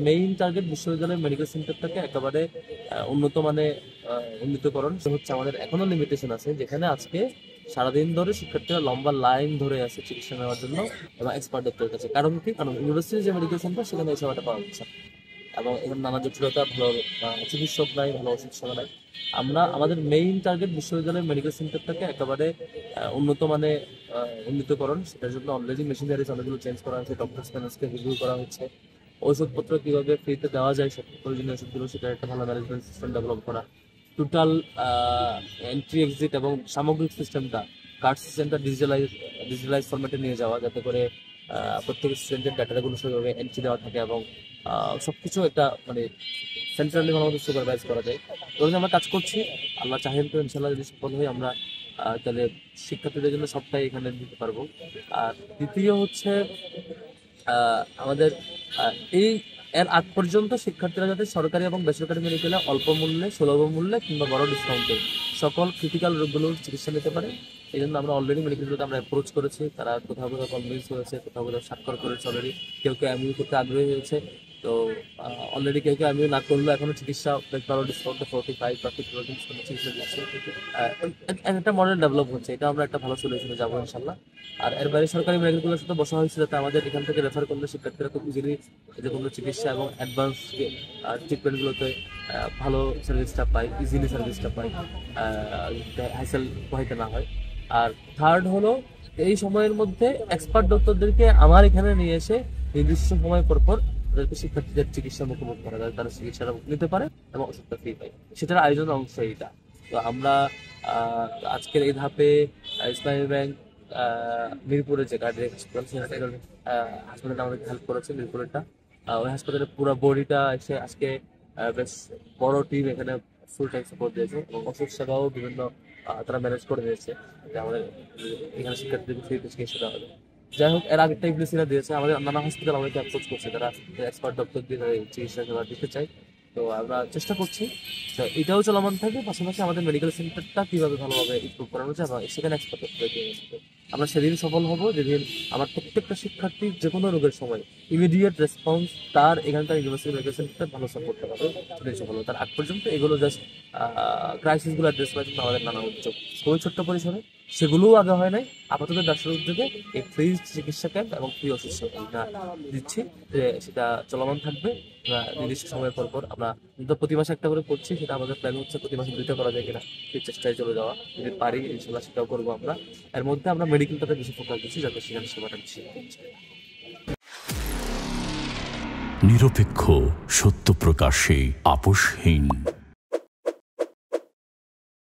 Main target বিশ্ববিদ্যালয়ের medical সেন্টারটাকে একেবারে উন্নত মানে উন্নীতকরণ হচ্ছে। আমাদের এখনো লিমিটেশন আছে, যেখানে আজকে সারাদিন ধরে শিক্ষার্থীরা লম্বা লাইন ধরে আছে চিকিৎসা নেওয়ার জন্য এবং এক্সপার্ট ডক্টরের কাছে। কারণ কি? কারণ ইউনিভার্সিটির যে মেডিকেল সেন্টার সেখানে এই সেবাটা পাওয়া যাচ্ছে, এবং এখানে নানা জটিলতা, ভালো চিকিৎসক নাই, ভালো ওষুধ সেবা নাই। আমরা আমাদের মেইন টার্গেট বিশ্ববিদ্যালয়ের মেডিকেল সেন্টারটাকে একেবারে উন্নত মানে উন্নীতকরণ। সেটার জন্য অলরেডি মেশিনারিজ অনেকগুলো চেঞ্জ করা হয়েছে, ডক্টরস প্যানেলসকে রিভিউ করা হচ্ছে, ওষুধপত্র কিভাবে ফ্রিতে দেওয়া যায়, সব প্রয়োজনীয় ওষুধগুলো সেটার একটা ভালো ম্যানেজমেন্ট সিস্টেম ডেভেলপ করা, টোটাল এন্ট্রি এক্সিট এবং সামগ্রিক সিস্টেমটা, কার্ড সিস্টেমটা ডিজিটালাইজ ফরম্যাটে নিয়ে যাওয়া, যাতে করে প্রত্যেক স্টুডেন্টের ডাটাগুলো সেভাবে এন্ট্রি দেওয়া থাকে এবং সবকিছু একটা মানে সেন্ট্রালি ভালোমতো সুপারভাইজ করা যায়। ধরুন আমরা কাজ করছি, আল্লাহ চাহেন তো ইনশাল্লাহ যদি সফল হই আমরা, তাহলে শিক্ষার্থীদের জন্য সবটাই এখানে দিতে পারবো। আর দ্বিতীয় হচ্ছে আমাদের এই এর আগ পর্যন্ত শিক্ষার্থীরা যাতে সরকারি এবং বেসরকারি মেডিকেলে অল্প মূল্যে, সুলভ মূল্যে কিংবা বড় ডিসকাউন্টে সকল ক্রিটিক্যাল রোগগুলোর চিকিৎসা নিতে পারে। এই জন্য আমরা অলরেডি মেডিকেলগুলোতে আমরা অ্যাপ্রোচ করেছি, তারা কোথাও কোথাও কনভিন্স হয়েছে, কোথাও কোথাও স্বাক্ষর করেছে অলরেডি, কেউ কেউ এমইউ করতে আগ্রহী হয়েছে। তো অলরেডি কেউ কেউ এমইউ না করলেও এখনো চিকিৎসা বড় ডিসকাউন্টে 45 বা 50% চিকিৎসা দিচ্ছে। একটা মডেল ডেভেলপ হচ্ছে, এটা আমরা একটা ভালো সলিউশনে যাবো ইনশাল্লাহ। আর এর বাইরে সরকারি মেডিকেলগুলোর সাথে বসা হয়েছে, যাতে আমাদের এখান থেকে রেফার করলে শিক্ষার্থীরা খুব ইজিলি যে কোনো চিকিৎসা এবং অ্যাডভান্স ট্রিটমেন্টগুলোতে ভালো সার্ভিসটা পায়, ইজিলি সার্ভিসটা পায়, হ্যাসেল পোহাইতে না হয়। আর থার্ড হলো, এই সময়ের মধ্যে এক্সপার্ট ডক্টরদেরকে আমার এখানে নিয়ে এসে নির্দিষ্ট সময় পর পর তাদেরকে শিক্ষার্থীদের চিকিৎসা মুখোমুখি করা যায়, তারা চিকিৎসাটা নিতে পারে এবং ওষুধটা ফ্রি পায়। সেটার আয়োজনের অংশ এইটা। তো আমরা আজকের এই ধাপে ইসলামী ব্যাংক মিরপুরে যে কার্ডিয়াক হাসপাতাল, সেই হাসপাতালটা আমাদের হেল্প করেছে, মিরপুরেরটা। ওই হাসপাতালের পুরো বডিটা এসে আজকে বেশ বড় টিম এখানে ফুল টাইম সাপোর্ট দিয়েছে এবং ওষুধ সেবাও বিভিন্ন তারা ম্যানেজ করে দিয়েছে, যে আমাদের এখানে শিক্ষার্থীদের ফ্রিতে চিকিৎসা দেওয়া হবে। যাই হোক, এর আগেরটা ইবলিসিরা দিয়েছে, আমাদের নানা হসপিটাল আমাদেরকে অ্যাপ্রোচ করছে, তারা এক্সপার্ট ডক্টর দিয়ে চিকিৎসা সেবা দিতে চাই। তো আমরা চেষ্টা করছি, তো এটাও চলমান থাকবে। পাশাপাশি আমাদের মেডিকেল সেন্টারটা কিভাবে ভালোভাবে ইমপ্রুভ করানো যায় এবং সেখানে এক্সপার্ট আমরা সেদিন সফল হব যেদিন আমার প্রত্যেকটা শিক্ষার্থীর যে কোনো রোগের সময় ইমিডিয়েট রেসপন্স তার এখানকার ইউনিভার্সিটি মেডিকেল সেন্টার ভালো সাপোর্ট পাবে, সেটাই সফল হবে। তার আগ পর্যন্ত এগুলো জাস্ট ক্রাইসিসগুলো অ্যাড্রেস করার জন্য আমাদের নানা উদ্যোগ খুবই ছোট্ট পরিসরে, সেগুলোও আগে হয় নাই। আপাতত ডাক্তার উদ্যোগে এই ফ্রি চিকিৎসা ক্যাম্প এবং ফ্রি ওষুধ সেবা দিচ্ছি, সেটা চলমান থাকবে। নির্দিষ্ট সময় পর পর আমরা প্রতি মাসে একটা করে করছি, সেটা আমাদের প্ল্যান হচ্ছে প্রতি মাসে 2টা করা যায় কিনা, সেই চেষ্টায় চলে যাওয়া। যদি পারি ইনশাল্লাহ সেটাও করবো আমরা। এর মধ্যে আমরা মেডিকেলটাতে বেশি ফোকাস দিচ্ছি, যাতে সেখানে সেবাটা বেশি। নিরপেক্ষ, সত্য প্রকাশে আপোষহীন।